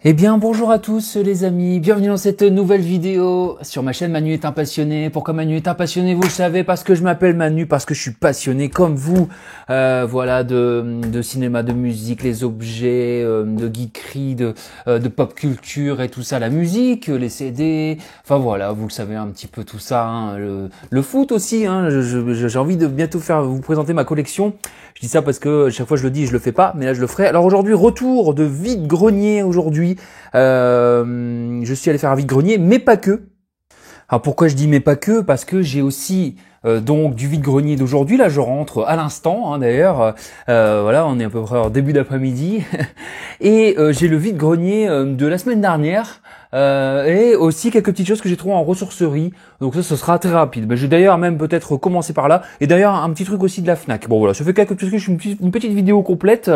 Eh bien bonjour à tous les amis, bienvenue dans cette nouvelle vidéo sur ma chaîne Manu est un passionné. Pourquoi Manu est un passionné? Vous le savez, parce que je m'appelle Manu, parce que je suis passionné comme vous, voilà, de cinéma, de musique, les objets, de geekerie, de pop culture et tout ça, la musique, les CD, enfin voilà, vous le savez un petit peu tout ça, hein, le foot aussi, hein, j'ai envie de bientôt vous présenter ma collection. Je dis ça parce que chaque fois je le dis, je le fais pas, mais là je le ferai. Alors aujourd'hui, retour de vide-grenier aujourd'hui. Je suis allé faire un vide-grenier, mais pas que. Alors pourquoi je dis mais pas que? Parce que j'ai aussi donc du vide-grenier d'aujourd'hui. Là, je rentre à l'instant, hein, d'ailleurs. Voilà, on est à peu près en début d'après-midi. Et j'ai le vide-grenier de la semaine dernière. Et aussi quelques petites choses que j'ai trouvées en ressourcerie. Donc ça, ce sera très rapide. Mais je vais d'ailleurs même peut-être commencer par là. Et d'ailleurs, un petit truc aussi de la Fnac. Bon voilà, je fais quelques petits trucs, une petite vidéo complète.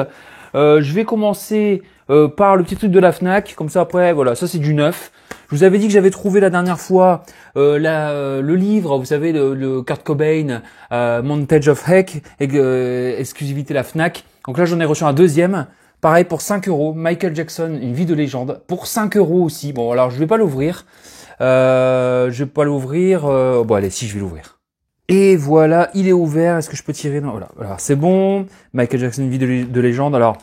Je vais commencer par le petit truc de la Fnac. Comme ça, après, voilà, ça c'est du neuf. Je vous avais dit que j'avais trouvé la dernière fois le livre, vous savez, le Kurt Cobain, Montage of Heck, exclusivité la Fnac. Donc là, j'en ai reçu un deuxième. Pareil pour 5 euros, Michael Jackson, une vie de légende, pour 5 euros aussi. Bon, alors je vais pas l'ouvrir. Bon, allez, si, je vais l'ouvrir. Et voilà, il est ouvert. Est-ce que je peux tirer? Non, voilà, voilà, c'est bon. Michael Jackson, une vie de légende. Alors,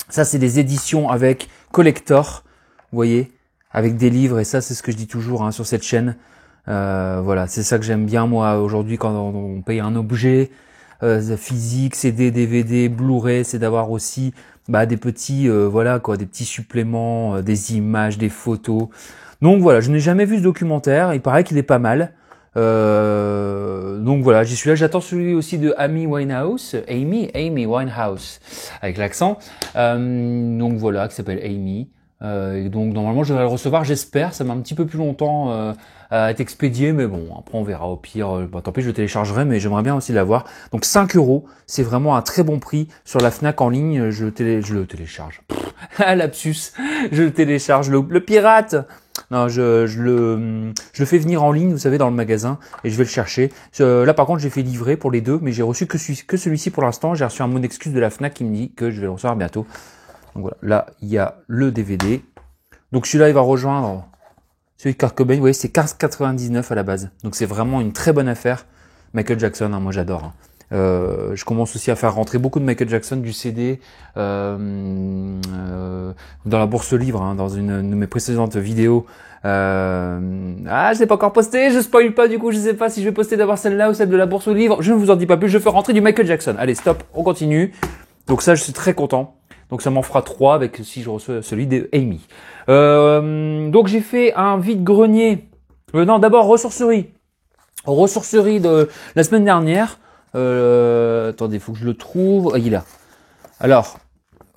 ça, c'est des éditions avec collector, vous voyez, avec des livres. Et ça, c'est ce que je dis toujours, hein, sur cette chaîne. Voilà, c'est ça que j'aime bien, moi, aujourd'hui, quand on paye un objet physique, CD, DVD, Blu-ray, c'est d'avoir aussi des petits, voilà quoi, des petits suppléments, des images, des photos. Donc voilà, je n'ai jamais vu ce documentaire. Il paraît qu'il est pas mal. Donc voilà, j'y suis là. J'attends celui aussi de Amy Winehouse, Amy Winehouse, avec l'accent. Donc voilà, qui s'appelle Amy. Et donc normalement je vais le recevoir, j'espère. Ça met un petit peu plus longtemps à être expédié, mais bon, après on verra. Au pire, tant pis, je le téléchargerai, mais j'aimerais bien aussi l'avoir. Donc 5 euros, c'est vraiment un très bon prix sur la Fnac en ligne. Je le télécharge. Lapsus, je le télécharge. Le pirate. Non, je le fais venir en ligne, vous savez, dans le magasin, et je vais le chercher. Là, par contre, j'ai fait livrer pour les deux, mais j'ai reçu que celui-ci pour l'instant. J'ai reçu un mot d'excuse de la Fnac qui me dit que je vais le recevoir bientôt. Donc voilà, là, il y a le DVD. Donc celui-là, il va rejoindre celui de Kurt Cobain. Vous voyez, c'est 15,99 à la base. Donc c'est vraiment une très bonne affaire. Michael Jackson, hein, moi j'adore. Hein. Je commence aussi à faire rentrer beaucoup de Michael Jackson du CD dans la bourse livre, hein, dans une de mes précédentes vidéos. Je l'ai pas encore posté, je spoil pas, du coup je sais pas si je vais poster d'abord celle-là ou celle de la bourse livre. Je ne vous en dis pas plus, je fais rentrer du Michael Jackson. Allez, stop, on continue. Donc ça, je suis très content. Donc ça m'en fera 3 avec si je reçois celui de Amy. Donc j'ai fait un vide-grenier. Non, d'abord ressourcerie. Ressourcerie de la semaine dernière. Attendez, il faut que je le trouve. Il est là. Alors,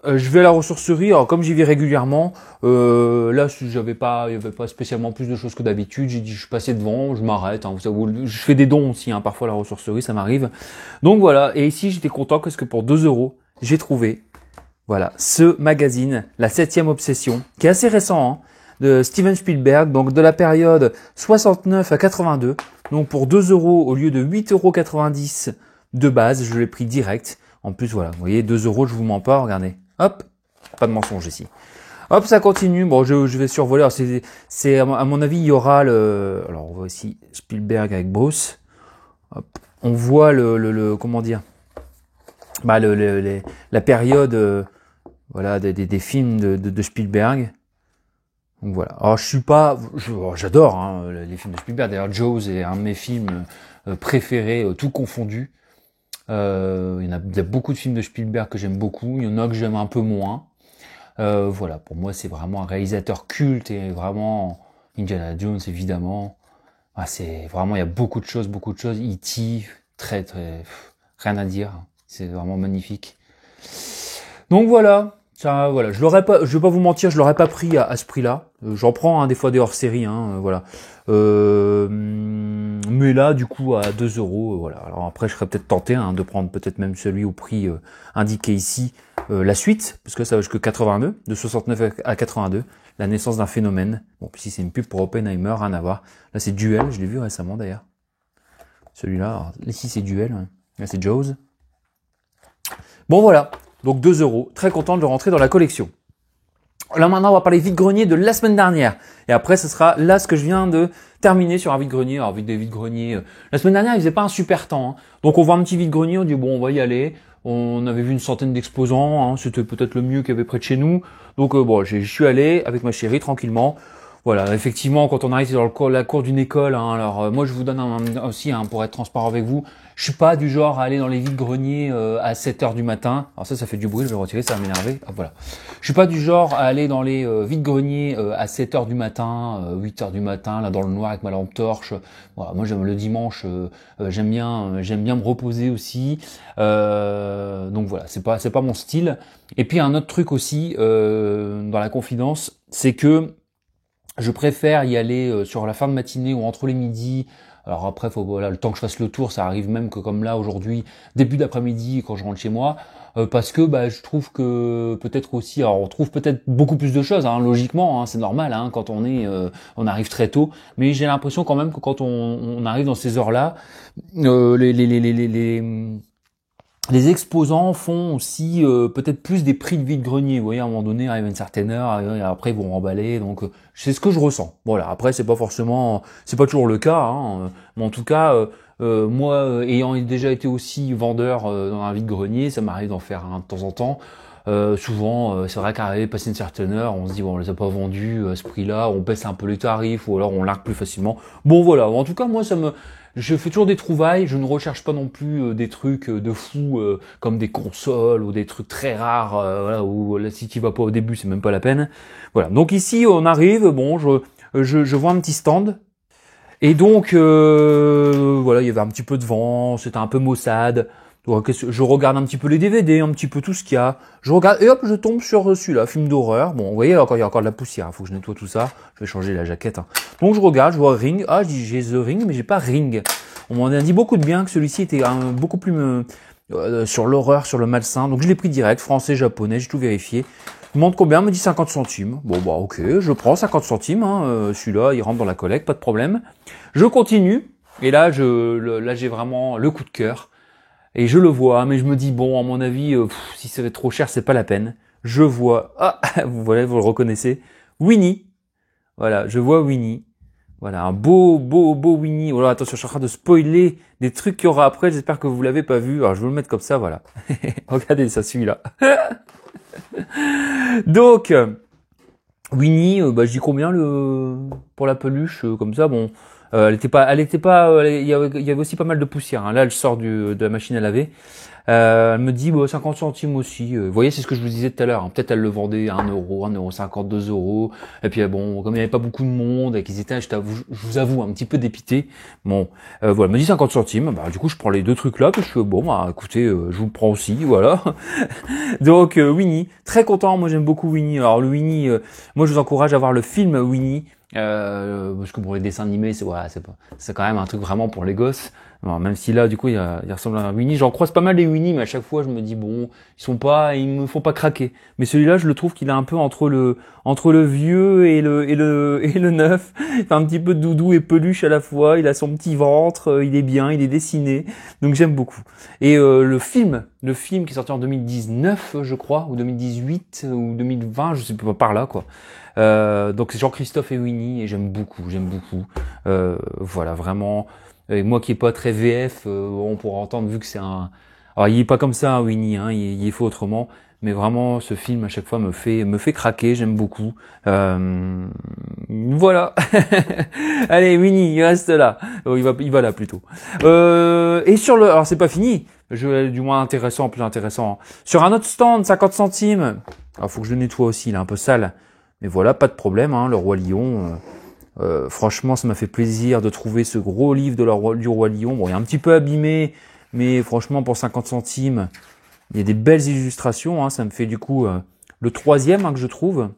je vais à la ressourcerie. Alors comme j'y vais régulièrement, là il y avait pas spécialement plus de choses que d'habitude. J'ai dit je suis passé devant, je m'arrête. Hein, je fais des dons aussi, hein, parfois à la ressourcerie, ça m'arrive. Donc voilà. Et ici j'étais content parce que pour 2 euros, j'ai trouvé. Voilà, ce magazine, La 7e Obsession, qui est assez récent, hein, de Steven Spielberg, donc de la période 69 à 82. Donc pour 2 euros au lieu de 8,90 € de base, je l'ai pris direct. En plus, voilà, vous voyez, 2 euros, je vous mens pas, regardez. Hop, pas de mensonge ici. Hop, ça continue. Bon, je vais survoler. Alors, c'est à mon avis, il y aura alors, on voit ici Spielberg avec Bruce. Hop, on voit comment dire, la période, voilà, des films de Spielberg. Donc voilà. Alors j'adore, hein, les films de Spielberg. D'ailleurs, Jaws est un de mes films préférés, tout confondu. Il y a beaucoup de films de Spielberg que j'aime beaucoup. Il y en a que j'aime un peu moins. Voilà, pour moi, c'est vraiment un réalisateur culte et vraiment Indiana Jones, évidemment. C'est vraiment, il y a beaucoup de choses. E.T., très, rien à dire. C'est vraiment magnifique. Donc voilà. Ça, voilà, je vais pas vous mentir, je l'aurais pas pris à ce prix-là. J'en prends, hein, des fois des hors-série, hein, voilà. Mais là, du coup, à 2 euros, voilà. Alors après, je serais peut-être tenté, hein, de prendre peut-être même celui au prix indiqué ici, la suite, parce que ça va jusqu'à 82, de 69 à 82, la naissance d'un phénomène. Bon, puis si c'est une pub pour Oppenheimer, rien à voir. Là, c'est Duel, je l'ai vu récemment d'ailleurs. Celui-là, ici c'est Duel, hein. Là c'est Jaws. Bon voilà. Donc 2 euros, très content de le rentrer dans la collection. Là maintenant, on va parler vide-grenier de la semaine dernière. Et après, ce sera là ce que je viens de terminer sur un vide-grenier. Alors, des vide-greniers. La semaine dernière, il faisait pas un super temps. Hein. Donc, on voit un petit vide-grenier, on dit bon, on va y aller. On avait vu une centaine d'exposants. Hein. C'était peut-être le mieux qu'il y avait près de chez nous. Donc, bon, je suis allé avec ma chérie tranquillement. Voilà, effectivement, quand on arrive dans la cour d'une école, hein, alors moi je vous donne aussi, hein, pour être transparent avec vous, je suis pas du genre à aller dans les vides-greniers à 7 heures du matin. Alors ça fait du bruit, je vais le retirer, ça va m'énerver. Ah, voilà. Je suis pas du genre à aller dans les vides-greniers à 7 heures du matin, 8 heures du matin, là dans le noir avec ma lampe torche. Voilà, moi j'aime le dimanche, j'aime bien me reposer aussi. Donc voilà, c'est pas mon style. Et puis un autre truc aussi dans la confidence, c'est que je préfère y aller sur la fin de matinée ou entre les midis. Alors après, voilà, le temps que je fasse le tour, ça arrive même que comme là aujourd'hui, début d'après-midi quand je rentre chez moi, parce que je trouve que peut-être aussi, alors on trouve peut-être beaucoup plus de choses, hein, logiquement, hein, c'est normal, hein, quand on arrive très tôt, mais j'ai l'impression quand même que quand on arrive dans ces heures-là, les exposants font aussi peut-être plus des prix de vide-grenier. Vous voyez, à un moment donné, arrive à une certaine heure, et après ils vont remballer. Donc c'est ce que je ressens. Voilà. Après, c'est pas toujours le cas. Hein, mais en tout cas, moi, ayant déjà été aussi vendeur dans un vide-grenier, ça m'arrive d'en faire un de temps en temps. Souvent, c'est vrai qu'arrivé passer une certaine heure, on se dit bon, on les a pas vendus à ce prix-là, on baisse un peu les tarifs ou alors on largue plus facilement. Bon voilà. En tout cas, moi, je fais toujours des trouvailles, je ne recherche pas non plus des trucs de fou comme des consoles ou des trucs très rares, voilà, où là, si tu vas pas au début, c'est même pas la peine. Voilà. Donc ici, on arrive, bon, je vois un petit stand. Et donc, voilà, il y avait un petit peu de vent, c'était un peu maussade. Donc, je regarde un petit peu les DVD, un petit peu tout ce qu'il y a. Je regarde, et hop, je tombe sur celui-là, film d'horreur. Bon, vous voyez, il y a encore de la poussière, il faut que je nettoie tout ça. Je vais changer la jaquette. Hein. Donc, je regarde, je vois Ring. Ah, j'ai The Ring, mais j'ai pas Ring. On m'en a dit beaucoup de bien, que celui-ci était beaucoup plus sur l'horreur, sur le malsain. Donc, je l'ai pris direct, français, japonais, j'ai tout vérifié. Il me demande combien, il me dit 50 centimes. Bon, ok, je prends 50 centimes. Hein, celui-là, il rentre dans la collecte, pas de problème. Je continue. Et là, là, j'ai vraiment le coup de cœur. Et je le vois, mais je me dis, bon, à mon avis, si c'est trop cher, c'est pas la peine. Je vois, vous le reconnaissez, Winnie. Voilà, je vois Winnie. Voilà, un beau Winnie. Voilà, attention, je suis en train de spoiler des trucs qu'il y aura après, j'espère que vous l'avez pas vu. Alors, je vais le mettre comme ça, voilà. Regardez ça, celui-là. Donc, Winnie, je dis combien pour la peluche, comme ça, bon... elle était pas, il y avait aussi pas mal de poussière. Hein. Là, elle sort de la machine à laver. Elle me dit 50 centimes aussi. Vous voyez, c'est ce que je vous disais tout à l'heure. Hein. Peut-être elle le vendait à 1 euro, 1,50 €, 2 euros. Et puis bon, comme il n'y avait pas beaucoup de monde et qu'ils étaient, je vous avoue, un petit peu dépité. Bon, voilà, elle me dit 50 centimes. Du coup, je prends les deux trucs là. Puis je fais écoutez, je vous le prends aussi, voilà. Donc Winnie, très content. Moi, j'aime beaucoup Winnie. Alors le Winnie, moi, je vous encourage à voir le film Winnie. Parce que pour les dessins animés, c'est quand même un truc vraiment pour les gosses. Alors, même si là, du coup, il ressemble à un Winnie. J'en croise pas mal des Winnie, mais à chaque fois, je me dis bon, ils me font pas craquer. Mais celui-là, je le trouve qu'il est un peu entre le vieux et le neuf. Il fait un petit peu de doudou et peluche à la fois. Il a son petit ventre, il est bien, il est dessiné. Donc j'aime beaucoup. Et le film qui est sorti en 2019, je crois, ou 2018 ou 2020, je sais pas, par là quoi. Donc c'est Jean-Christophe et Winnie et j'aime beaucoup. Voilà, vraiment. Et moi qui est pas très VF, on pourra entendre vu que c'est un. Alors il est pas comme ça, Winnie, hein, il est fait autrement. Mais vraiment, ce film à chaque fois me fait craquer. J'aime beaucoup. Voilà. Allez, Winnie, il reste là. Oh, il va là plutôt. Et alors c'est pas fini. Du moins plus intéressant. Sur un autre stand, 50 centimes. Alors faut que je le nettoie aussi, il est un peu sale. Mais voilà, pas de problème. Hein, le Roi Lion. Franchement, ça m'a fait plaisir de trouver ce gros livre du Roi Lion. Bon, il est un petit peu abîmé, mais franchement, pour 50 centimes, il y a des belles illustrations. Hein, ça me fait du coup le troisième que je trouve.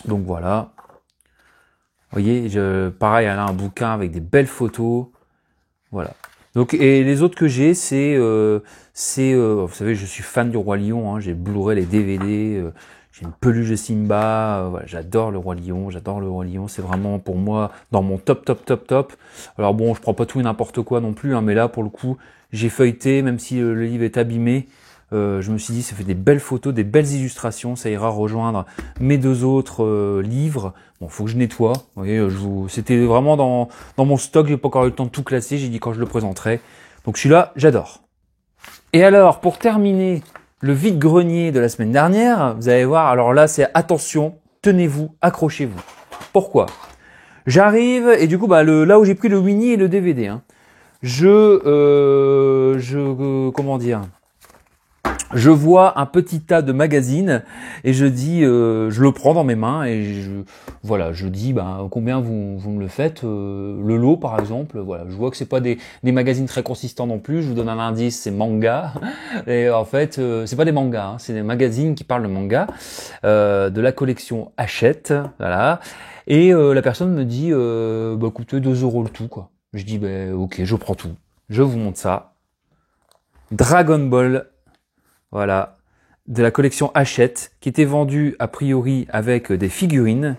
Donc voilà. Vous voyez, pareil, elle a un bouquin avec des belles photos. Voilà. Donc et les autres que j'ai, c'est vous savez, je suis fan du Roi Lion. Hein, j'ai Blu-ray, les DVD. J'ai une peluche de Simba, voilà, j'adore le Roi Lion, c'est vraiment pour moi dans mon top. Alors bon, je prends pas tout et n'importe quoi non plus, hein, mais là pour le coup, j'ai feuilleté, même si le livre est abîmé, Je me suis dit, ça fait des belles photos, des belles illustrations, ça ira rejoindre mes 2 autres livres. Bon, faut que je nettoie. Vous voyez, c'était vraiment dans mon stock, j'ai pas encore eu le temps de tout classer, j'ai dit quand je le présenterai. Donc celui-là, j'adore. Et alors, pour terminer le vide-grenier de la semaine dernière, vous allez voir, alors là, c'est attention, tenez-vous, accrochez-vous. Pourquoi? J'arrive, et du coup, là où j'ai pris le Winnie et le DVD, hein, comment dire, je vois un petit tas de magazines et je dis, je le prends dans mes mains et je dis, combien vous me le faites, le lot par exemple, voilà, je vois que c'est pas des magazines très consistants non plus, je vous donne un indice, c'est manga, et en fait, c'est pas des mangas, hein, c'est des magazines qui parlent de manga, de la collection Hachette, voilà, et la personne me dit, écoutez, 2 € le tout, quoi. Je dis, ok, je prends tout, je vous montre ça, Dragon Ball. Voilà, de la collection Hachette, qui était vendue a priori avec des figurines.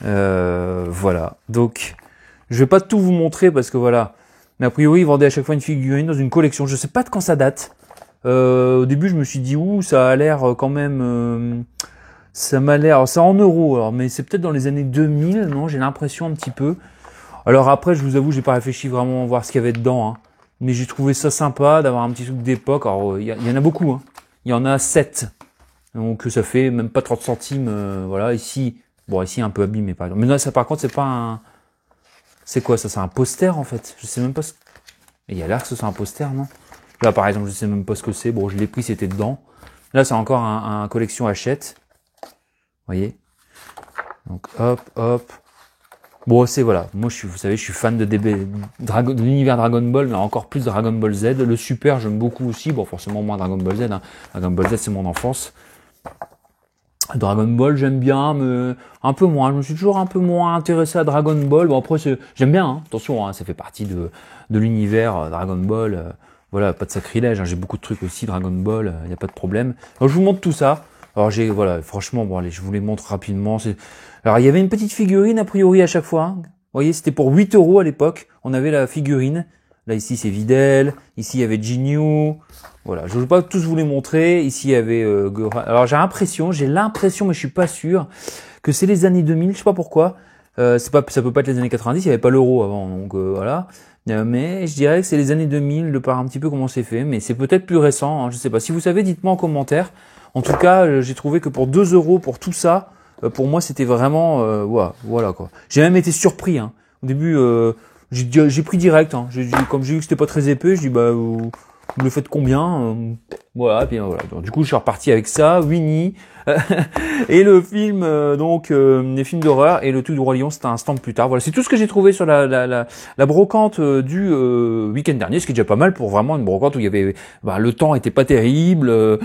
Voilà, donc je vais pas tout vous montrer parce que voilà, mais a priori ils vendaient à chaque fois une figurine dans une collection. Je sais pas de quand ça date. Au début je me suis dit ça a l'air quand même, ça m'a l'air, c'est en euros alors, mais c'est peut-être dans les années 2000, non? J'ai l'impression un petit peu. Alors après, je vous avoue, j'ai pas réfléchi vraiment à voir ce qu'il y avait dedans, hein. Mais j'ai trouvé ça sympa d'avoir un petit truc d'époque. Alors, il y en a beaucoup, hein. Il y en a 7. Donc, ça fait même pas 30 centimes, voilà. Ici, un peu abîmé, par exemple. Mais là, ça, par contre, c'est pas un... C'est quoi, ça? C'est un poster, en fait. Je sais même pas ce... Il y a l'air que ce soit un poster, non? Là, par exemple, je sais même pas ce que c'est. Bon, je l'ai pris, c'était dedans. Là, c'est encore un collection Hachette. Vous voyez? Donc, hop. Bon, voilà. Moi, vous savez, je suis fan de l'univers Dragon Ball, mais encore plus Dragon Ball Z. Le Super, j'aime beaucoup aussi. Bon, forcément, moins Dragon Ball Z, hein. Dragon Ball Z, c'est mon enfance. Dragon Ball, j'aime bien, mais un peu moins. Je me suis toujours un peu moins intéressé à Dragon Ball. Bon, après, j'aime bien, hein. Attention, hein, ça fait partie de l'univers Dragon Ball. Voilà, pas de sacrilège, hein. J'ai beaucoup de trucs aussi, Dragon Ball, y a pas de problème. Alors, je vous montre tout ça. Alors, franchement, bon, allez, je vous les montre rapidement. Alors, il y avait une petite figurine, a priori, à chaque fois, hein. Vous voyez, c'était pour 8 € à l'époque. On avait la figurine. Là, ici, c'est Videl. Ici, il y avait Jinyu. Voilà, je ne vais pas tous vous les montrer. Ici, il y avait Gohan. Alors, j'ai l'impression, mais je suis pas sûr, que c'est les années 2000. Je sais pas pourquoi. Ça peut pas être les années 90. Il y avait pas l'euro avant, donc voilà. Mais je dirais que c'est les années 2000, de par un petit peu comment c'est fait. Mais c'est peut-être plus récent, hein, je sais pas. Si vous savez, dites-moi en commentaire. En tout cas, j'ai trouvé que pour 2 € pour tout ça, pour moi, c'était vraiment, voilà quoi. J'ai même été surpris, hein. Au début, j'ai pris direct, hein. Comme j'ai vu que c'était pas très épais, je dis vous le faites combien? Voilà, puis voilà. Donc, du coup, je suis reparti avec ça, Winnie et le film, les films d'horreur et le truc du Roi Lion, c'était un stand plus tard. Voilà, c'est tout ce que j'ai trouvé sur la brocante du week-end dernier, ce qui est déjà pas mal pour vraiment une brocante où il y avait, le temps était pas terrible.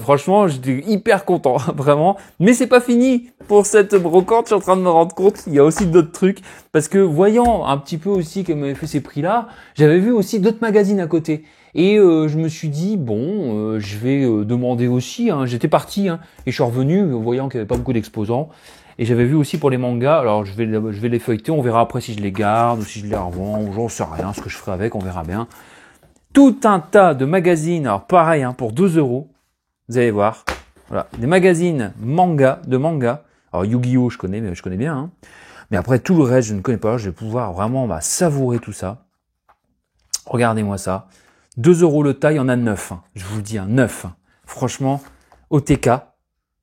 Franchement, j'étais hyper content, vraiment. Mais c'est pas fini pour cette brocante. Je suis en train de me rendre compte qu'il y a aussi d'autres trucs, parce que voyant un petit peu aussi qu'elle m'avait fait ces prix-là, j'avais vu aussi d'autres magazines à côté. Et je me suis dit je vais demander aussi, hein. J'étais parti, hein, et je suis revenu voyant qu'il n'y avait pas beaucoup d'exposants, et j'avais vu aussi pour les mangas. Alors je vais les feuilleter, on verra après si je les garde ou si je les revends, ou j'en sais rien, ce que je ferai avec, on verra bien. Tout un tas de magazines, alors pareil, hein, pour 2 €, vous allez voir. Voilà, des magazines de manga. Alors Yu-Gi-Oh, je connais bien, hein. Mais après tout le reste, je ne connais pas. Je vais pouvoir vraiment savourer tout ça. Regardez-moi ça. 2 € le tas, il y en a 9. Hein. Je vous le dis, 9. Hein. Franchement, OTK,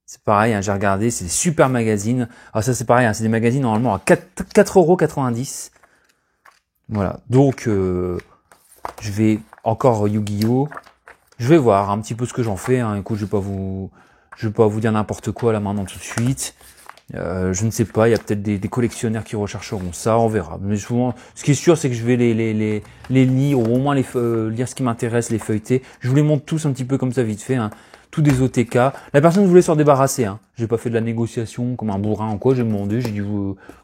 c'est pareil, hein, j'ai regardé, c'est des super magazines. Alors ça, c'est pareil, hein, c'est des magazines normalement à 4,90 €. Voilà, donc je vais encore Yu-Gi-Oh. Je vais voir un petit peu ce que j'en fais. Hein. Écoute, je vais pas vous dire n'importe quoi là maintenant tout de suite. Je ne sais pas, il y a peut-être des collectionneurs qui rechercheront ça, on verra. Mais souvent, ce qui est sûr, c'est que je vais les lire, ou au moins lire ce qui m'intéresse, les feuilleter. Je vous les montre tous un petit peu comme ça vite fait, hein. Tous des OTK. La personne voulait s'en débarrasser, hein. J'ai pas fait de la négociation comme un bourrin ou quoi, j'ai demandé, j'ai dit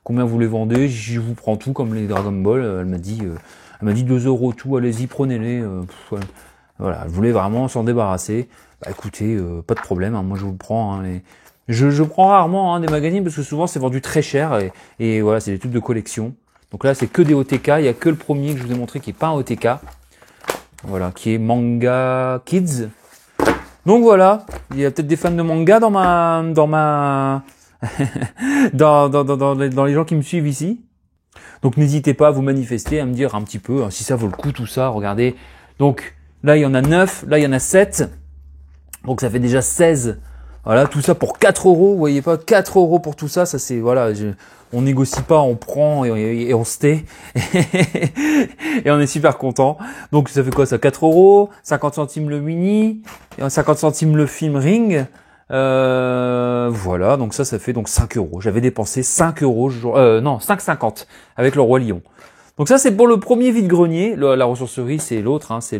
combien vous les vendez, je vous prends tout comme les Dragon Ball. Elle m'a dit 2 € tout, allez-y, prenez-les. Voilà, elle voulait vraiment s'en débarrasser. Écoutez, pas de problème, hein, moi je vous le prends, hein, Je prends rarement, hein, des magazines parce que souvent c'est vendu très cher et voilà, c'est des trucs de collection. Donc là, c'est que des OTK. Il y a que le premier que je vous ai montré qui est pas un OTK. Voilà, qui est Manga Kids. Donc voilà, il y a peut-être des fans de manga dans les gens qui me suivent ici. Donc n'hésitez pas à vous manifester, à me dire un petit peu si ça vaut le coup tout ça. Regardez. Donc là il y en a 9, là il y en a 7. Donc ça fait déjà 16. Voilà, tout ça pour 4 euros. Vous voyez pas, 4 euros pour tout ça. Ça c'est, voilà, on négocie pas, on prend et on se tait. Et on est super content. Donc ça fait quoi ça? 4 euros, 50 centimes le mini, 50 centimes le film Ring. Voilà, donc ça fait donc 5 euros. J'avais dépensé 5 euros, non, 5,50 avec le Roi Lion. Donc ça c'est pour le premier vide-grenier. La ressourcerie c'est l'autre, hein, c'est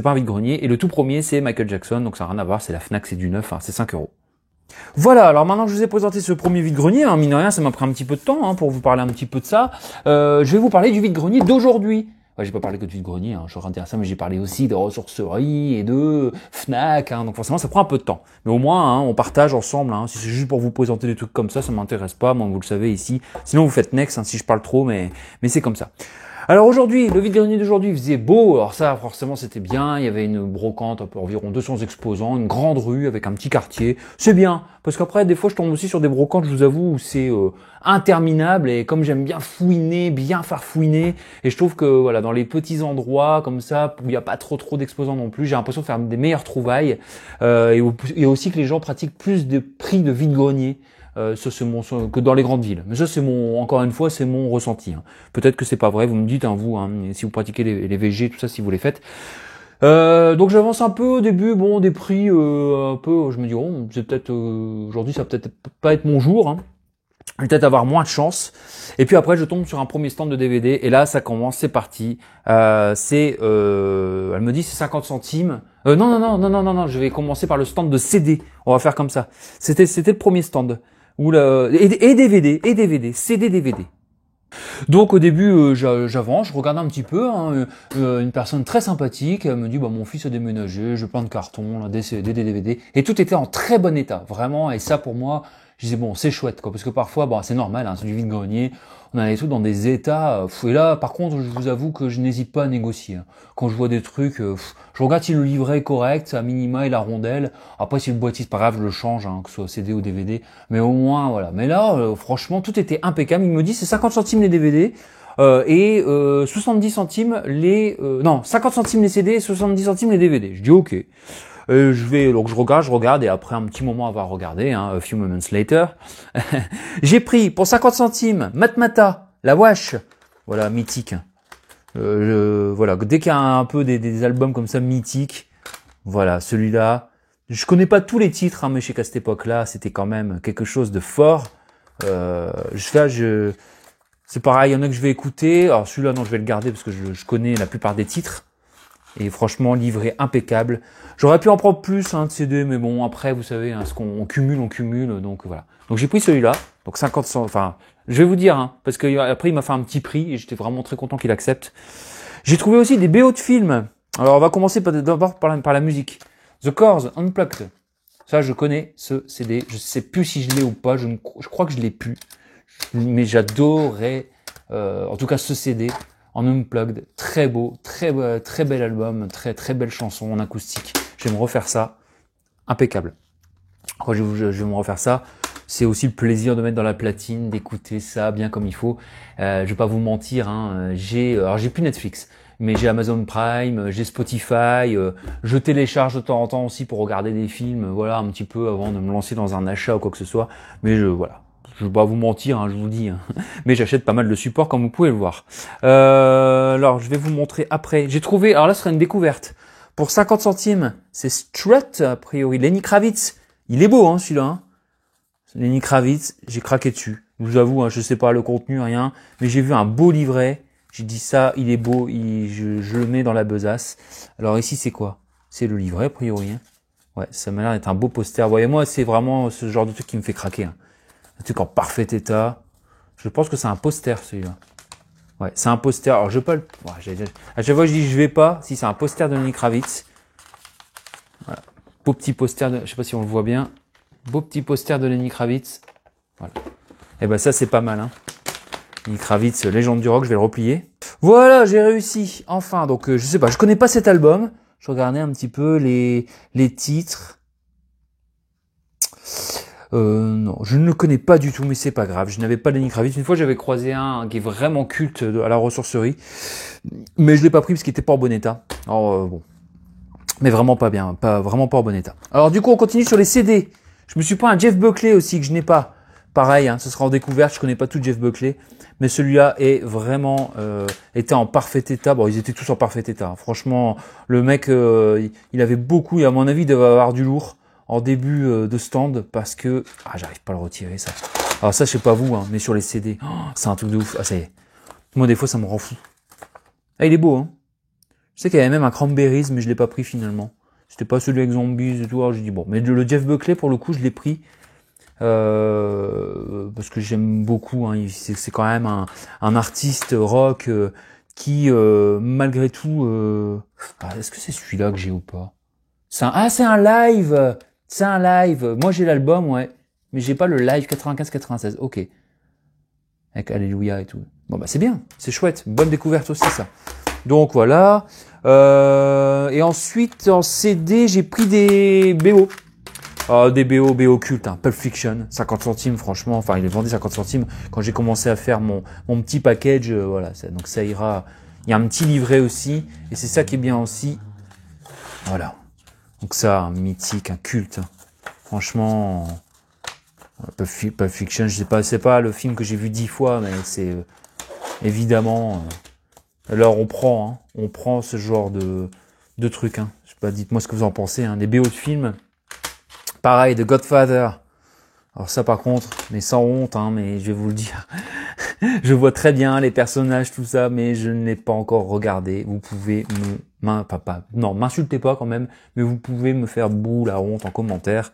pas un vide-grenier. Et le tout premier c'est Michael Jackson, donc ça n'a rien à voir, c'est la Fnac, c'est du neuf, hein, c'est 5 euros. Voilà, alors maintenant que je vous ai présenté ce premier vide-grenier, hein, mine de rien ça m'a pris un petit peu de temps hein, pour vous parler un petit peu de ça, je vais vous parler du vide-grenier d'aujourd'hui. Ouais, j'ai pas parlé que de vide-grenier, hein, je suis intéressant, mais j'ai parlé aussi de ressourcerie et de Fnac, hein, donc forcément ça prend un peu de temps. Mais au moins, hein, on partage ensemble, hein, si c'est juste pour vous présenter des trucs comme ça m'intéresse pas, moi vous le savez ici. Sinon vous faites next hein, si je parle trop, mais c'est comme ça. Alors aujourd'hui, le vide-grenier d'aujourd'hui faisait beau, alors ça forcément c'était bien, il y avait une brocante, environ 200 exposants, une grande rue avec un petit quartier, c'est bien, parce qu'après des fois je tombe aussi sur des brocantes, je vous avoue, où c'est interminable, et comme j'aime bien fouiner, bien farfouiner, et je trouve que voilà, dans les petits endroits comme ça, où il n'y a pas trop d'exposants non plus, j'ai l'impression de faire des meilleures trouvailles, et aussi que les gens pratiquent plus de prix de vide-grenier. Que dans les grandes villes. Mais ça, encore une fois, c'est mon ressenti. Hein. Peut-être que c'est pas vrai. Vous me dites, hein, vous, hein, si vous pratiquez les VG, tout ça, si vous les faites. Donc j'avance un peu au début. Bon, des prix un peu. Je me dis, oh, c'est peut-être aujourd'hui, ça va peut-être pas être mon jour. Hein. Je vais peut-être avoir moins de chance. Et puis après, je tombe sur un premier stand de DVD. Et là, ça commence. C'est parti. Elle me dit, c'est 50 centimes. Non. Je vais commencer par le stand de CD. On va faire comme ça. C'était le premier stand. Et DVD, CD, DVD. Donc au début, j'avance, je regarde un petit peu, hein, une personne très sympathique, elle me dit, bah mon fils a déménagé, j'ai plein de cartons, là, des CD, des DVD, et tout était en très bon état, vraiment, et ça pour moi, je disais bon, c'est chouette, quoi, parce que parfois, bah c'est normal, hein, c'est du vide-grenier, on a les trucs dans des états, et là, par contre, je vous avoue que je n'hésite pas à négocier. Hein. Quand je vois des trucs, je regarde si le livret est correct, à minima et la rondelle. Après, si le boîtier c'est pas grave, je le change, hein, que ce soit CD ou DVD. Mais au moins, voilà. Mais là, franchement, tout était impeccable. Il me dit, c'est 50 centimes les DVD. Et 70 centimes non, 50 centimes les CD et 70 centimes les DVD. Je dis ok. Donc je regarde et après un petit moment avoir regardé, hein, a few moments later, j'ai pris pour 50 centimes Matmata, la Wash, voilà, mythique. Voilà, dès qu'il y a un peu des albums comme ça mythiques, voilà, celui-là. Je connais pas tous les titres, hein, mais je sais qu'à cette époque-là, c'était quand même quelque chose de fort. C'est pareil, il y en a que je vais écouter. Alors celui-là, non, je vais le garder parce que je connais la plupart des titres. Et franchement, livré impeccable. J'aurais pu en prendre plus hein, de CD, mais bon, après, vous savez, hein, ce qu'on cumule, donc voilà. Donc j'ai pris celui-là, donc 50 cents, enfin, je vais vous dire, hein, parce que après il m'a fait un petit prix et j'étais vraiment très content qu'il accepte. J'ai trouvé aussi des BO de films. Alors on va commencer d'abord par la musique. The Corrs Unplugged. Ça, je connais ce CD. Je sais plus si je l'ai ou pas. Je crois que je l'ai plus, mais j'adorais, en tout cas, ce CD. En unplugged, très beau, très bel album, très belle chanson en acoustique. Je vais me refaire ça, impeccable. Quand je vais me refaire ça, c'est aussi le plaisir de mettre dans la platine, d'écouter ça bien comme il faut. Je vais pas vous mentir, hein, j'ai plus Netflix, mais j'ai Amazon Prime, j'ai Spotify, je télécharge de temps en temps aussi pour regarder des films, voilà, un petit peu avant de me lancer dans un achat ou quoi que ce soit. Mais voilà. Je vais pas vous mentir, hein, je vous dis, hein. Mais j'achète pas mal de supports comme vous pouvez le voir. Alors, je vais vous montrer après. J'ai trouvé, alors là, ce sera une découverte. Pour 50 centimes, c'est Strut, a priori. Lenny Kravitz, il est beau, hein, celui-là. Hein. Lenny Kravitz, j'ai craqué dessus. Je vous avoue, hein, je sais pas le contenu, rien. Mais j'ai vu un beau livret. J'ai dit ça, il est beau, je le mets dans la besace. Alors ici, c'est quoi? C'est le livret, a priori. Hein. Ouais, ça m'a l'air d'être un beau poster. Voyez-moi, c'est vraiment ce genre de truc qui me fait craquer. Hein. Un truc en parfait état. Je pense que c'est un poster, celui-là. Ouais, c'est un poster. Alors, je peux le... Ouais, à chaque fois, je dis je vais pas. Si c'est un poster de Lenny Kravitz. Voilà. Beau petit poster de... Je sais pas si on le voit bien. Beau petit poster de Lenny Kravitz. Voilà. Et ben, ça, c'est pas mal, hein. Lenny Kravitz, légende du rock. Je vais le replier. Voilà, j'ai réussi. Enfin, donc, je sais pas. Je connais pas cet album. Je regardais un petit peu les titres. Non, je ne le connais pas du tout, mais c'est pas grave. Je n'avais pas Lenny Kravitz. Une fois, j'avais croisé un qui est vraiment culte à la ressourcerie, mais je l'ai pas pris parce qu'il était pas en bon état. Alors bon, mais vraiment pas bien, vraiment pas en bon état. Alors du coup, on continue sur les CD. Je me suis pris un Jeff Buckley aussi que je n'ai pas. Pareil, hein, ce sera en découverte. Je connais pas tout Jeff Buckley, mais celui-là est vraiment était en parfait état. Bon, ils étaient tous en parfait état. Hein. Franchement, le mec, il avait beaucoup. Et à mon avis, il devait avoir du lourd en début de stand parce que j'arrive pas à le retirer ça. Alors ça, je sais pas vous, hein, mais sur les CD, c'est un truc de ouf. Ah ça y est. Moi, des fois, ça me rend fou. Ah, il est beau, hein. Je sais qu'il y avait même un Cranberries, mais je l'ai pas pris finalement. C'était pas celui avec Zombies et tout. Alors j'ai dit bon, mais le Jeff Buckley pour le coup, je l'ai pris. Parce que j'aime beaucoup, hein, c'est quand même un artiste rock qui malgré tout est-ce que c'est celui-là que j'ai ou pas? C'est un live. C'est un live. Moi j'ai l'album, ouais, mais j'ai pas le live 95-96. OK. Avec Alléluia et tout. Bon bah c'est bien, c'est chouette, bonne découverte aussi ça. Donc voilà. Et ensuite en CD, j'ai pris des BO. Des BO cultes, hein. Pulp Fiction, 50 centimes, franchement, enfin, il est vendu 50 centimes. Quand j'ai commencé à faire mon petit package, voilà, donc ça ira. Il y a un petit livret aussi, et c'est ça qui est bien aussi. Voilà. Donc ça, un mythique, un culte. Hein. Franchement, Pulp Fiction, je sais pas, c'est pas le film que j'ai vu 10 fois, mais c'est évidemment. Alors on prend ce genre de trucs. Hein. Je sais pas, dites-moi ce que vous en pensez. Hein. Les BO de films. Pareil, The Godfather. Alors ça par contre, mais sans honte, hein, mais je vais vous le dire. Je vois très bien les personnages, tout ça, mais je ne l'ai pas encore regardé. Vous pouvez m'insultez pas quand même, mais vous pouvez me faire boue la honte en commentaire.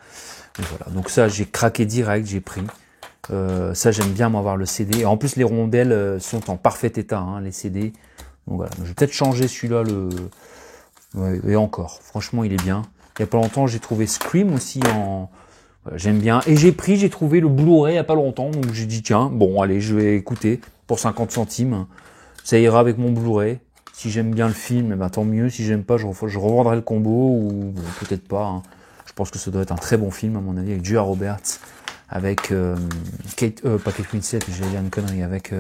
Et voilà. Donc ça, j'ai craqué direct, j'ai pris. Ça, j'aime bien m'avoir le CD. Et en plus, les rondelles sont en parfait état, hein, les CD. Donc voilà. Je vais peut-être changer celui-là, ouais, et encore. Franchement, il est bien. Il y a pas longtemps, j'ai trouvé Scream aussi j'aime bien. Et j'ai trouvé le Blu-ray il y a pas longtemps. Donc j'ai dit, tiens, bon, allez, je vais écouter pour 50 centimes. Ça ira avec mon Blu-ray. Si j'aime bien le film, eh ben, tant mieux. Si j'aime pas, je revendrai le combo ou bon, peut-être pas. Hein. Je pense que ça doit être un très bon film, à mon avis, avec Julia Roberts, avec pas Kate Winslet, j'allais dire une connerie, avec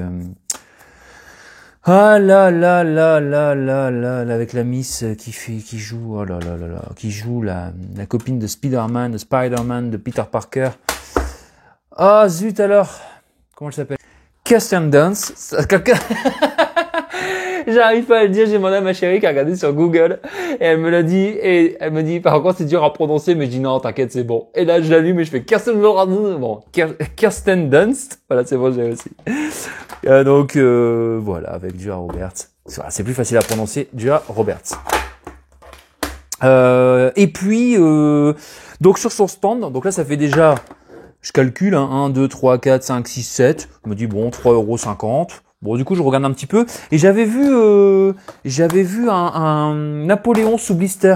avec la Miss qui joue, qui joue la copine de Spider-Man, de Peter Parker. Ah, zut alors. Comment elle s'appelle? Kirsten Dunst. J'arrive pas à le dire, j'ai demandé à ma chérie qui a regardé sur Google, et elle me l'a dit, et elle me dit, par contre c'est dur à prononcer, mais je dis non, t'inquiète, c'est bon. Et là, je l'allume et je fais Kirsten Dunst. Voilà, c'est bon, j'ai réussi. Donc, voilà, avec Julia Roberts. C'est plus facile à prononcer, Julia Roberts. Et puis, donc sur son stand, donc là, ça fait déjà, je calcule, hein, 1, 2, 3, 4, 5, 6, 7. Je me dis, bon, 3,50 €. Bon, du coup, je regarde un petit peu. Et j'avais vu un Napoléon sous blister.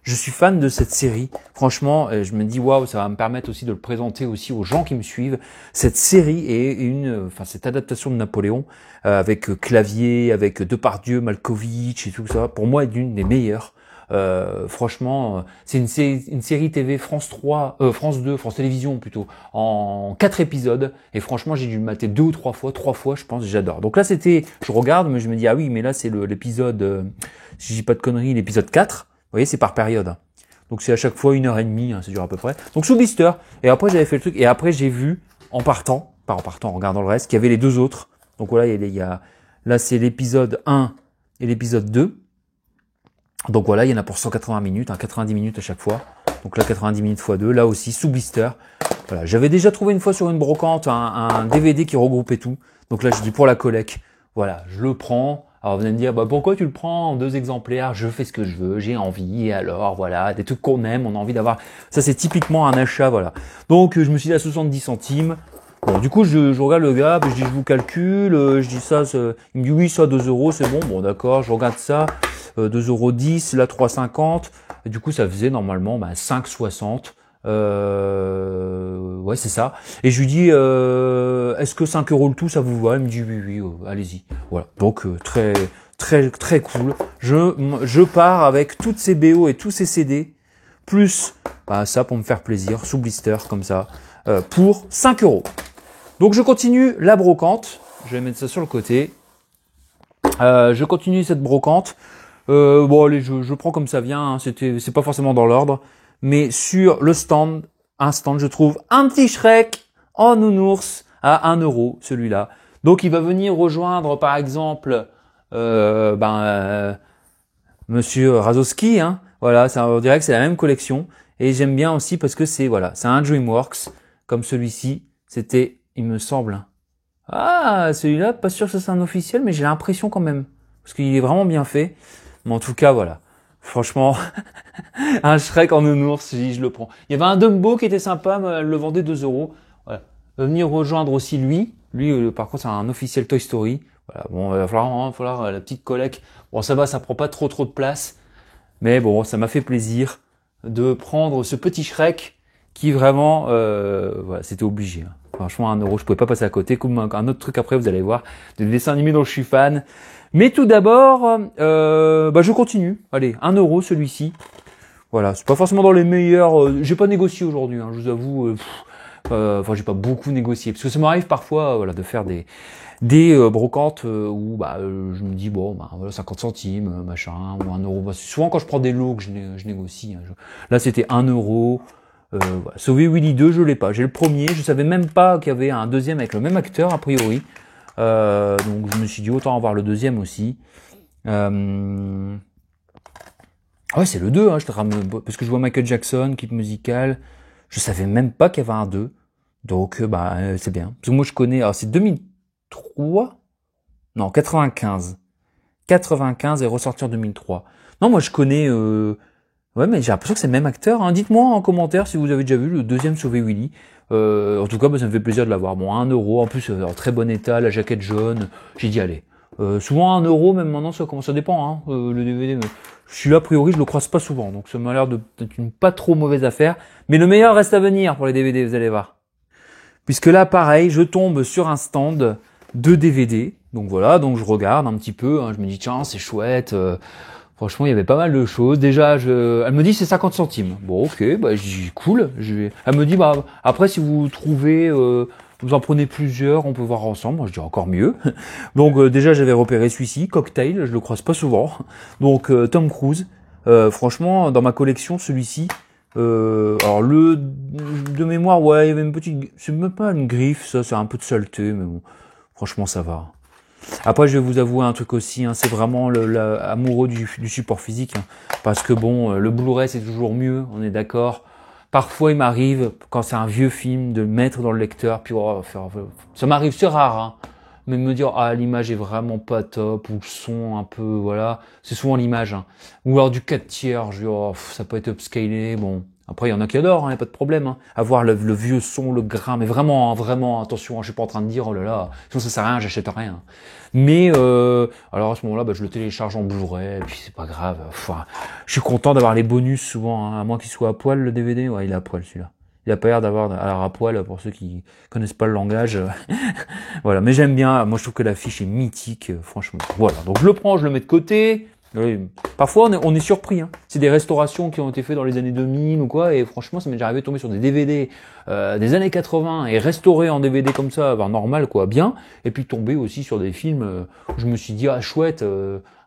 Je suis fan de cette série. Franchement, je me dis, waouh, ça va me permettre aussi de le présenter aussi aux gens qui me suivent. Cette série est cette adaptation de Napoléon, avec Clavier, avec Depardieu, Malkovich et tout ça. Pour moi, est l'une des meilleures. Franchement, c'est une série TV France 3, France 2, France Télévisions plutôt, en 4 épisodes. Et franchement, j'ai dû le mater 2 ou 3 fois, je pense, j'adore. Donc là, je regarde, mais je me dis, ah oui, mais là, c'est l'épisode, si je dis pas de conneries, l'épisode 4. Vous voyez, c'est par période. Donc c'est à chaque fois 1h30, hein, ça dure à peu près. Donc sous blister. Et après, j'avais fait le truc. Et après, j'ai vu, en regardant le reste, qu'il y avait les deux autres. Donc voilà, là, c'est l'épisode 1 et l'épisode 2. Donc voilà, il y en a pour 180 minutes, hein, 90 minutes à chaque fois. Donc là, 90 minutes x 2, là aussi, sous blister. Voilà, j'avais déjà trouvé une fois sur une brocante un DVD qui regroupait tout. Donc là, je dis pour la collecte, voilà, je le prends. Alors vous allez me dire, pourquoi tu le prends en 2 exemplaires? Je fais ce que je veux, j'ai envie, et alors voilà, des trucs qu'on aime, on a envie d'avoir. Ça, c'est typiquement un achat, voilà. Donc je me suis dit à 70 centimes. Bon, du coup, je regarde le gars, puis je dis, je vous calcule, je dis ça, il me dit oui, ça 2 €, c'est bon. Bon, d'accord, je regarde ça, 2,10 €, là 3,50. Et du coup, ça faisait normalement 5,60. Ouais, c'est ça. Et je lui dis, est-ce que 5 € le tout, ça vous va? Il me dit oui, allez-y. Voilà. Donc très très très cool. Je pars avec toutes ces BO et tous ces CD, plus ça pour me faire plaisir, sous blister comme ça, pour 5 €. Donc je continue la brocante, je vais mettre ça sur le côté. Je continue cette brocante. Bon allez, je prends comme ça vient, hein. C'est pas forcément dans l'ordre, mais sur le stand, je trouve un petit Shrek en nounours à 1 € celui-là. Donc il va venir rejoindre par exemple Monsieur Razowski, hein. Voilà, on dirait que c'est la même collection. Et j'aime bien aussi parce que c'est un DreamWorks comme celui-ci. C'était, il me semble. Ah, celui-là, pas sûr que ce soit un officiel, mais j'ai l'impression quand même parce qu'il est vraiment bien fait. Mais en tout cas, voilà. Franchement, un Shrek en nounours, je le prends. Il y avait un Dumbo qui était sympa, mais elle le vendait 2 €. Voilà. Il va venir rejoindre aussi lui. Lui, par contre, c'est un officiel Toy Story. Voilà. Bon, il va falloir la petite collecte. Bon, ça va, ça prend pas trop de place. Mais bon, ça m'a fait plaisir de prendre ce petit Shrek qui vraiment, c'était obligé. Hein. Franchement, 1 €, je pouvais pas passer à côté. Comme un autre truc après, vous allez voir, des dessins animés dont je suis fan. Mais tout d'abord, je continue. Allez, 1 € celui-ci. Voilà, c'est pas forcément dans les meilleurs. J'ai pas négocié aujourd'hui, hein, je vous avoue. J'ai pas beaucoup négocié parce que ça m'arrive parfois, de faire des brocantes où je me dis 50 centimes, machin, ou 1 €. C'est souvent quand je prends des lots que je négocie. Hein. Là, c'était 1 €. Sauver Willy 2, je l'ai pas. J'ai le premier. Je savais même pas qu'il y avait un deuxième avec le même acteur a priori. Donc je me suis dit autant avoir le deuxième aussi. Ouais, c'est le 2, hein, parce que je vois Michael Jackson, clip musical. Je savais même pas qu'il y avait un 2. Donc c'est bien. Parce que moi je connais, alors c'est 2003 ? Non, 95. 95 et ressorti en 2003. Non, moi je connais ouais, mais j'ai l'impression que c'est le même acteur. Hein. Dites-moi en commentaire si vous avez déjà vu le deuxième Sauver Willy. En tout cas, ça me fait plaisir de l'avoir. Bon, 1 €, en plus, en très bon état, la jaquette jaune. J'ai dit, allez. Souvent 1 €, même maintenant, ça dépend, hein, le DVD. Mais celui-là, a priori, je le croise pas souvent. Donc, ça m'a l'air d'être une pas trop mauvaise affaire. Mais le meilleur reste à venir pour les DVD, vous allez voir. Puisque là, pareil, je tombe sur un stand de DVD. Donc voilà, donc je regarde un petit peu. Hein, je me dis, tiens, c'est chouette. Franchement, il y avait pas mal de choses. Déjà, elle me dit c'est 50 centimes. Bon, ok, je dis cool. Elle me dit après si vous trouvez, vous en prenez plusieurs, on peut voir ensemble. Moi, je dis encore mieux. Donc déjà, j'avais repéré celui-ci, Cocktail. Je le croise pas souvent. Donc Tom Cruise. Franchement, dans ma collection, celui-ci. Alors de mémoire, ouais, il y avait une petite. C'est même pas une griffe, ça, c'est un peu de saleté, mais bon, franchement, ça va. Après, je vais vous avouer un truc aussi, hein, c'est vraiment amoureux du support physique, hein, parce que bon, le Blu-ray c'est toujours mieux, on est d'accord. Parfois, il m'arrive quand c'est un vieux film de le mettre dans le lecteur, puis ça m'arrive, c'est rare, hein, mais me dire l'image est vraiment pas top ou le son un peu, voilà, c'est souvent l'image, hein. Ou alors du 4/3, je dis ça peut être upscalé, bon. Après, il y en a qui adorent, hein, y a pas de problème. Hein. Avoir le vieux son, le grain, mais vraiment, attention, je suis pas en train de dire, oh là là, sinon ça sert à rien, j'achète rien. Mais alors à ce moment-là, je le télécharge en Blu-ray, et puis c'est pas grave. Enfin, je suis content d'avoir les bonus souvent, hein, à moins qu'il soit à poil le DVD. Ouais, il est à poil celui-là. Il a pas l'air d'avoir alors à poil pour ceux qui connaissent pas le langage. Voilà, mais j'aime bien. Moi, je trouve que l'affiche est mythique, franchement. Voilà, donc je le prends, je le mets de côté. Oui. Parfois, on est surpris. Hein. C'est des restaurations qui ont été faites dans les années 2000 ou quoi, et franchement, ça m'est déjà arrivé de tomber sur des DVD des années 80 et restaurés en DVD comme ça, normal quoi, bien. Et puis tomber aussi sur des films où je me suis dit chouette,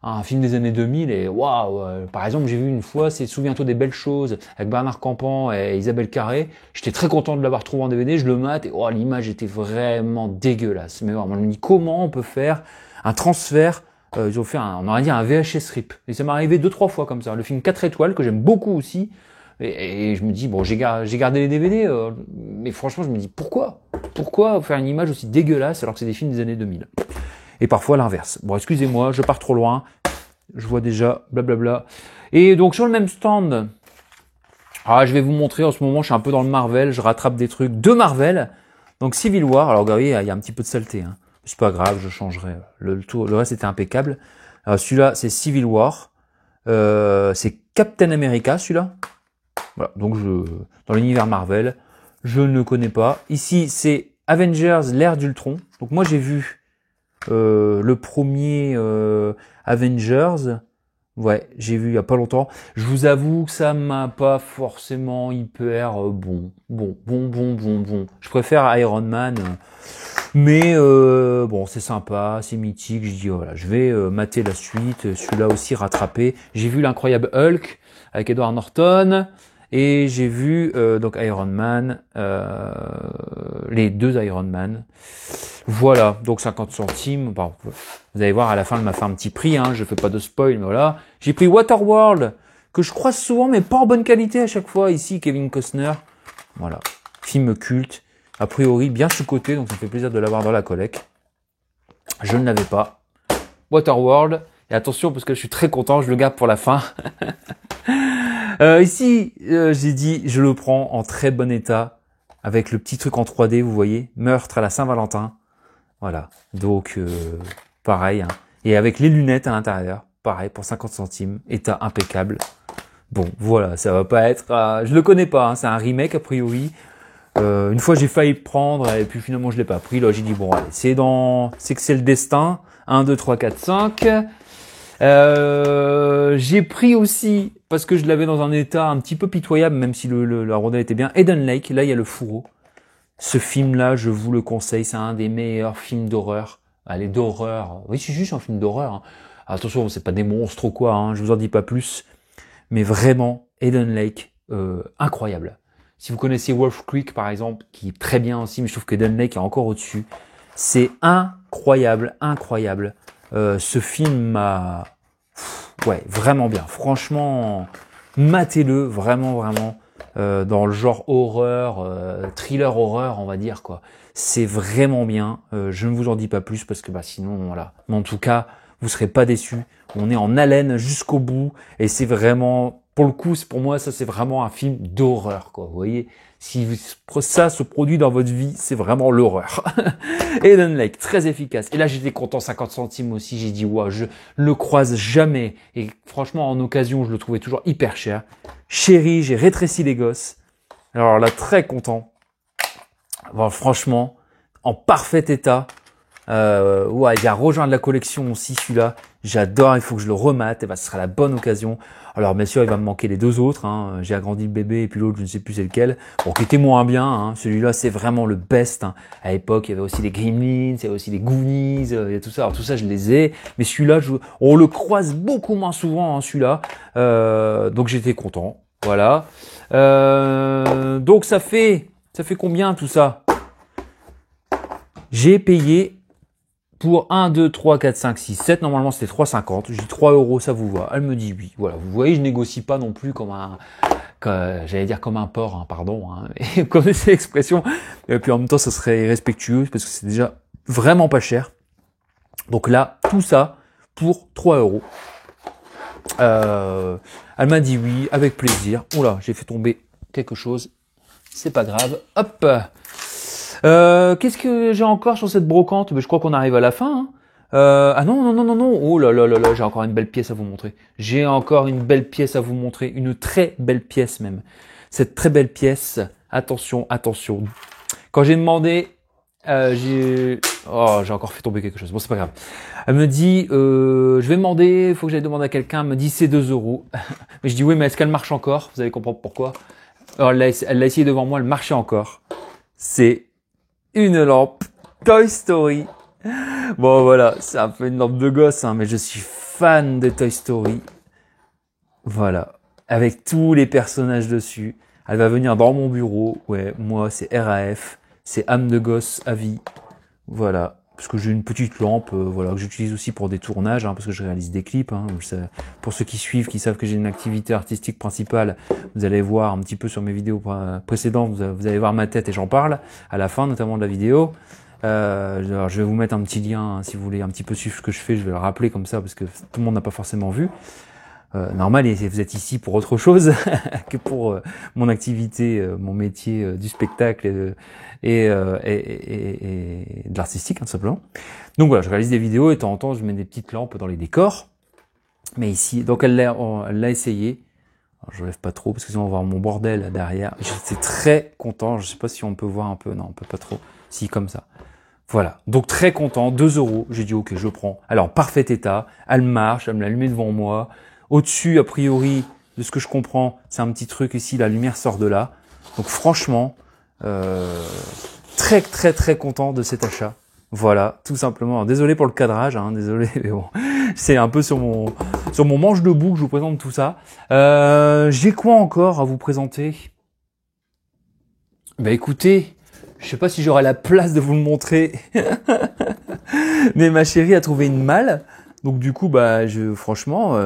un film des années 2000 et waouh. Par exemple, j'ai vu une fois, c'est Souviens-toi des belles choses avec Bernard Campan et Isabelle Carré. J'étais très content de l'avoir trouvé en DVD. Je le mate et l'image était vraiment dégueulasse. Mais moi, je me dis comment on peut faire un transfert. Ils ont fait on aurait dit un VHS RIP. Et ça m'est arrivé 2-3 fois comme ça. Le film 4 étoiles, que j'aime beaucoup aussi. Et je me dis, bon, j'ai gardé les DVD, mais franchement, je me dis, pourquoi faire une image aussi dégueulasse alors que c'est des films des années 2000? Et parfois l'inverse. Bon, excusez-moi, je pars trop loin. Je vois déjà, blablabla. Et donc, sur le même stand, je vais vous montrer, en ce moment, je suis un peu dans le Marvel, je rattrape des trucs de Marvel. Donc, Civil War, alors, regardez, il y a un petit peu de saleté, hein. C'est pas grave, je changerai. Le reste était impeccable. Alors celui-là, c'est Civil War. C'est Captain America, celui-là. Voilà, donc dans l'univers Marvel, je ne connais pas. Ici, c'est Avengers, l'ère d'Ultron. Donc moi, j'ai vu le premier Avengers. Ouais, j'ai vu il y a pas longtemps. Je vous avoue que ça m'a pas forcément hyper bon. Je préfère Iron Man, mais bon, c'est sympa, c'est mythique. Je dis voilà, je vais mater la suite. Celui-là aussi rattrapé. J'ai vu l'incroyable Hulk avec Edward Norton et j'ai vu donc Iron Man, les deux Iron Man. Voilà, donc 50 centimes. Bon, vous allez voir, à la fin, elle m'a fait un petit prix. Hein, je fais pas de spoil, mais voilà. J'ai pris Waterworld, que je croise souvent, mais pas en bonne qualité à chaque fois. Ici, Kevin Costner. Voilà, film culte. A priori, bien sous-coté, donc ça me fait plaisir de l'avoir dans la collecte. Je ne l'avais pas. Waterworld. Et attention, parce que je suis très content, je le garde pour la fin. Ici, j'ai dit, je le prends en très bon état, avec le petit truc en 3D, vous voyez. Meurtre à la Saint-Valentin. Voilà, donc pareil, hein. Et avec les lunettes à l'intérieur, pareil, pour 50 centimes, état impeccable. Bon, voilà, ça va pas être... je le connais pas, hein, c'est un remake a priori. Une fois j'ai failli prendre, et puis finalement je l'ai pas pris. Là j'ai dit, bon allez, c'est que c'est le destin. 1, 2, 3, 4, 5. J'ai pris aussi, parce que je l'avais dans un état un petit peu pitoyable, même si la rondelle était bien, Eden Lake, là il y a le fourreau. Ce film-là, je vous le conseille, c'est un des meilleurs films d'horreur. Allez, d'horreur. Oui, c'est juste un film d'horreur. Hein. Attention, c'est pas des monstres ou quoi, hein, je vous en dis pas plus. Mais vraiment, Eden Lake, incroyable. Si vous connaissez Wolf Creek, par exemple, qui est très bien aussi, mais je trouve que Eden Lake est encore au-dessus. C'est incroyable. Ce film m'a... Ouais, vraiment bien. Franchement, matez-le, vraiment. Dans le genre horreur, thriller horreur, on va dire quoi. C'est vraiment bien. Je ne vous en dis pas plus parce que sinon voilà. Mais en tout cas, vous serez pas déçus. On est en haleine jusqu'au bout et c'est vraiment, pour le coup, pour moi ça c'est vraiment un film d'horreur quoi. Vous voyez, si ça se produit dans votre vie, c'est vraiment l'horreur. Eden Lake, très efficace. Et là j'étais content, 50 centimes aussi. J'ai dit ouais, je le croise jamais. Et franchement en occasion, je le trouvais toujours hyper cher. Chéri, j'ai rétréci les gosses. Alors là, très content. Bon, franchement, en parfait état. Ouais, il y a rejoindre la collection aussi, celui-là. J'adore, il faut que je le remate. Et ce sera la bonne occasion. Alors, bien sûr, il va me manquer les deux autres. Hein. J'ai agrandi le bébé et puis l'autre, je ne sais plus c'est lequel. Bon, qui était moins bien. Hein. Celui-là, c'est vraiment le best. Hein. À l'époque, il y avait aussi les Gremlins, il y avait aussi les Goonies, il y a tout ça. Alors, tout ça, je les ai. Mais celui-là, on le croise beaucoup moins souvent, hein, celui-là. Donc, j'étais content. Voilà. Donc, ça fait combien tout ça? J'ai payé pour 1, 2, 3, 4, 5, 6, 7. Normalement, c'était 3,50. Je dis 3 euros, ça vous va. Elle me dit oui. Voilà. Vous voyez, je négocie pas non plus comme j'allais dire comme un porc, hein, pardon. Hein. Et vous connaissez l'expression. Et puis en même temps, ça serait irrespectueux parce que c'est déjà vraiment pas cher. Donc là, tout ça pour 3 euros. Elle m'a dit oui, avec plaisir. Oula, j'ai fait tomber quelque chose. C'est pas grave. Hop. Qu'est-ce que j'ai encore sur cette brocante? Je crois qu'on arrive à la fin. Hein. Ah non. Oh là, j'ai encore une belle pièce à vous montrer. Une très belle pièce même. Cette très belle pièce, attention. Quand j'ai demandé, j'ai encore fait tomber quelque chose. Bon, c'est pas grave. Elle me dit, je vais demander, il faut que j'aille demander à quelqu'un. Elle me dit, c'est 2 euros. Mais je dis, oui, mais est-ce qu'elle marche encore? Vous allez comprendre pourquoi. Alors, elle l'a essayé devant moi, elle marchait encore. C'est une lampe Toy Story. Bon, voilà, c'est un peu une lampe de gosse, hein, mais je suis fan de Toy Story. Voilà. Avec tous les personnages dessus. Elle va venir dans mon bureau. Ouais, moi, c'est RAF. C'est âme de gosse à vie. Voilà. Parce que j'ai une petite lampe, voilà, que j'utilise aussi pour des tournages, hein, parce que je réalise des clips. Hein, pour ceux qui suivent, qui savent que j'ai une activité artistique principale, vous allez voir un petit peu sur mes vidéos précédentes, vous allez voir ma tête et j'en parle à la fin, notamment de la vidéo. Alors, je vais vous mettre un petit lien, hein, si vous voulez un petit peu suivre ce que je fais, je vais le rappeler comme ça, parce que tout le monde n'a pas forcément vu. Normal, et vous êtes ici pour autre chose que pour mon activité, mon métier du spectacle et de l'artistique, hein, tout simplement. Donc voilà, je réalise des vidéos et de temps en temps, je mets des petites lampes dans les décors. Mais ici, donc elle l'a essayé. Alors, je lève pas trop parce que sinon on va voir mon bordel derrière. J'étais très content. Je sais pas si on peut voir un peu. Non, on peut pas trop. Si, comme ça. Voilà, donc très content, 2 euros. J'ai dit ok, je prends. Alors, parfait état, elle marche, elle me l'a allumée devant moi. Au-dessus, a priori, de ce que je comprends, c'est un petit truc ici, la lumière sort de là. Donc franchement, très très très content de cet achat. Voilà, tout simplement. Désolé pour le cadrage, hein, désolé, mais bon, c'est un peu sur mon manche debout que je vous présente tout ça. J'ai quoi encore à vous présenter? Bah écoutez, je sais pas si j'aurai la place de vous le montrer, mais ma chérie a trouvé une malle. Donc du coup, bah franchement,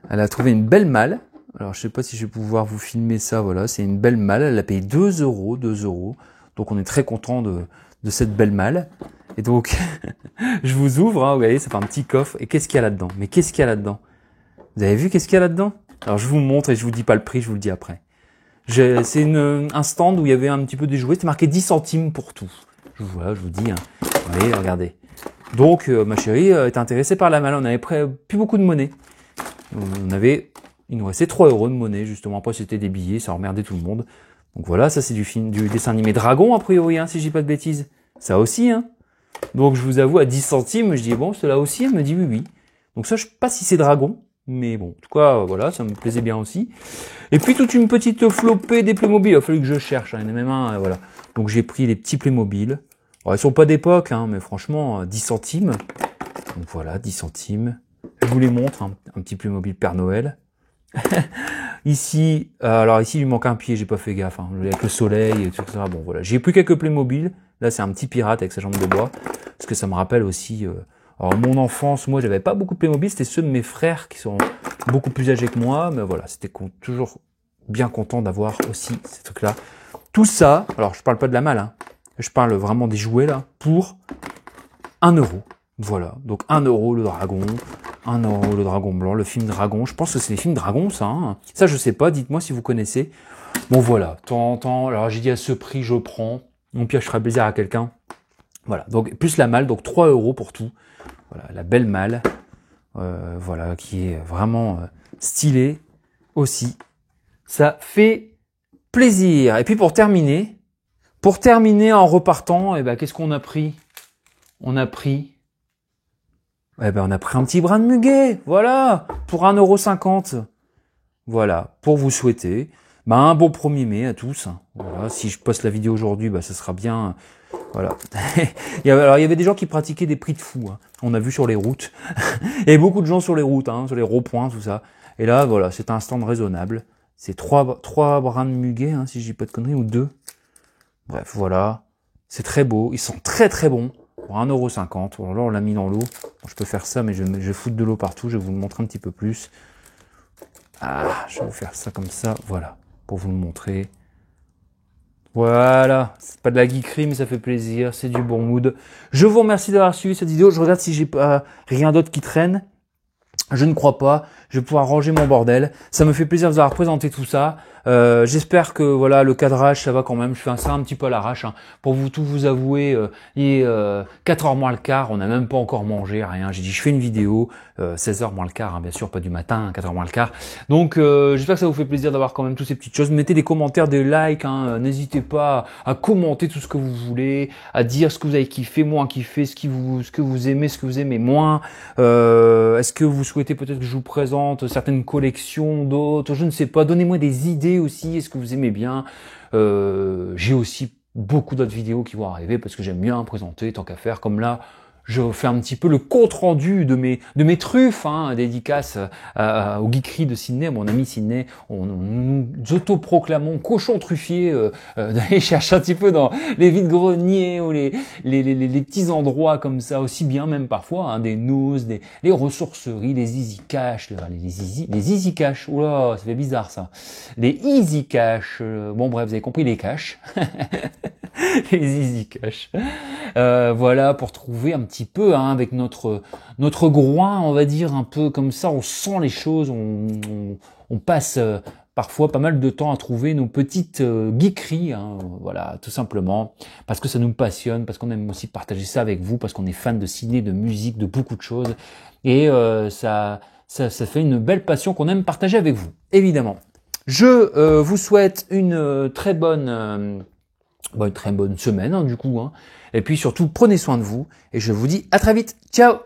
elle a trouvé une belle malle. Alors je sais pas si je vais pouvoir vous filmer ça. Voilà, c'est une belle malle. Elle a payé 2 euros, 2 euros. Donc on est très content de cette belle malle. Et donc je vous ouvre, hein, vous voyez, ça fait un petit coffre. Et qu'est-ce qu'il y a là-dedans? Mais qu'est-ce qu'il y a là-dedans? Vous avez vu qu'est-ce qu'il y a là-dedans? Alors je vous montre et je vous dis pas le prix, je vous le dis après. C'est un stand où il y avait un petit peu des jouets, c'était marqué 10 centimes pour tout. Voilà, je vous dis, hein. Allez, regardez. Donc, ma chérie était intéressée par la malle, on avait plus beaucoup de monnaie. Il nous restait 3 euros de monnaie, justement. Après, c'était des billets, ça emmerdait tout le monde. Donc voilà, ça c'est du dessin animé Dragon, a priori, hein, si je dis pas de bêtises. Ça aussi, hein. Donc, je vous avoue, à 10 centimes, je dis, bon, cela aussi, elle me dit oui, oui. Donc ça, je sais pas si c'est Dragon. Mais bon, en tout cas, voilà, ça me plaisait bien aussi. Et puis toute une petite flopée des Playmobil. Il a fallu que je cherche, hein, il y en a même un, voilà. Donc j'ai pris les petits Playmobil. Alors, ils sont pas d'époque, hein, mais franchement, 10 centimes. Donc voilà, 10 centimes. Je vous les montre, hein, un petit Playmobil Père Noël. Ici, alors ici, il lui manque un pied, j'ai pas fait gaffe, hein, avec le soleil et tout ça. Bon voilà, j'ai pris quelques Playmobil. Là, c'est un petit pirate avec sa jambe de bois. Parce que ça me rappelle aussi... alors mon enfance, moi j'avais pas beaucoup de Playmobil, c'était ceux de mes frères qui sont beaucoup plus âgés que moi, mais voilà, c'était toujours bien content d'avoir aussi ces trucs-là. Tout ça, alors je parle pas de la malle, hein, je parle vraiment des jouets là, pour 1 euro. Voilà, donc 1 euro le dragon, 1 euro le dragon blanc, le film Dragon, je pense que c'est les films Dragon ça, hein. Ça je sais pas, dites-moi si vous connaissez. Bon voilà, de temps en temps, alors j'ai dit à ce prix je prends, mon pire je ferai plaisir à quelqu'un. Voilà, donc plus la malle, donc 3 euros pour tout. Voilà, la belle malle, voilà, qui est vraiment stylée aussi. Ça fait plaisir. Et puis pour terminer en repartant, eh ben, qu'est-ce qu'on a pris? On a pris un petit brin de muguet, voilà, pour 1,50 €. Voilà, pour vous souhaiter un bon 1er mai à tous. Voilà, si je poste la vidéo aujourd'hui, ça sera bien. Voilà. il y avait des gens qui pratiquaient des prix de fou. Hein. On a vu sur les routes. Il y avait beaucoup de gens sur les routes, hein, sur les ronds-points, tout ça. Et là, voilà, c'est un stand raisonnable. C'est 3 brins de muguet, hein, si je dis pas de conneries, ou 2. Bref, voilà. C'est très beau. Ils sont très très bons. Pour 1,50 €. Alors là, on l'a mis dans l'eau. Bon, je peux faire ça, mais je vais foutre de l'eau partout. Je vais vous le montrer un petit peu plus. Ah, je vais vous faire ça comme ça. Voilà. Pour vous le montrer. Voilà, c'est pas de la geekerie, mais ça fait plaisir, c'est du bon mood. Je vous remercie d'avoir suivi cette vidéo. Je regarde si j'ai pas rien d'autre qui traîne. Je ne crois pas. Je vais pouvoir ranger mon bordel. Ça me fait plaisir de vous avoir présenté tout ça. J'espère que voilà le cadrage ça va quand même. Je fais ça un petit peu à l'arrache. Hein. Pour tout vous avouer, il est 4h moins le quart. On n'a même pas encore mangé, rien. J'ai dit je fais une vidéo, 16h moins le quart, hein, bien sûr, pas du matin, 4h moins le quart. Donc j'espère que ça vous fait plaisir d'avoir quand même toutes ces petites choses. Mettez des commentaires, des likes. Hein. N'hésitez pas à commenter tout ce que vous voulez, à dire ce que vous avez kiffé, moins kiffé, ce que vous aimez, ce que vous aimez moins. Est-ce que vous souhaitez peut-être que je vous présente certaines collections, d'autres, je ne sais pas. Donnez-moi des idées aussi. Est-ce que vous aimez bien? J'ai aussi beaucoup d'autres vidéos qui vont arriver parce que j'aime bien présenter tant qu'à faire. Comme là, je fais un petit peu le compte rendu de mes truffes, hein, dédicace au geekerie de Sydney, mon ami Sydney. On nous autoproclamons cochon truffier d'aller chercher un petit peu dans les vides-greniers ou les petits endroits comme ça, aussi bien même parfois, hein, des noos, les ressourceries, les easy cash, les easy cash. Oula, ça fait bizarre ça. Les easy cash. Bon bref, vous avez compris les cash. Les easy cash. Voilà, pour trouver un petit peu, hein, avec notre groin, on va dire, un peu comme ça, on sent les choses, on passe parfois pas mal de temps à trouver nos petites geekeries, hein, voilà, tout simplement, parce que ça nous passionne, parce qu'on aime aussi partager ça avec vous, parce qu'on est fan de ciné, de musique, de beaucoup de choses, et ça fait une belle passion qu'on aime partager avec vous, évidemment. Je vous souhaite une très bonne Une très bonne semaine, hein, du coup. Hein. Et puis surtout, prenez soin de vous. Et je vous dis à très vite. Ciao!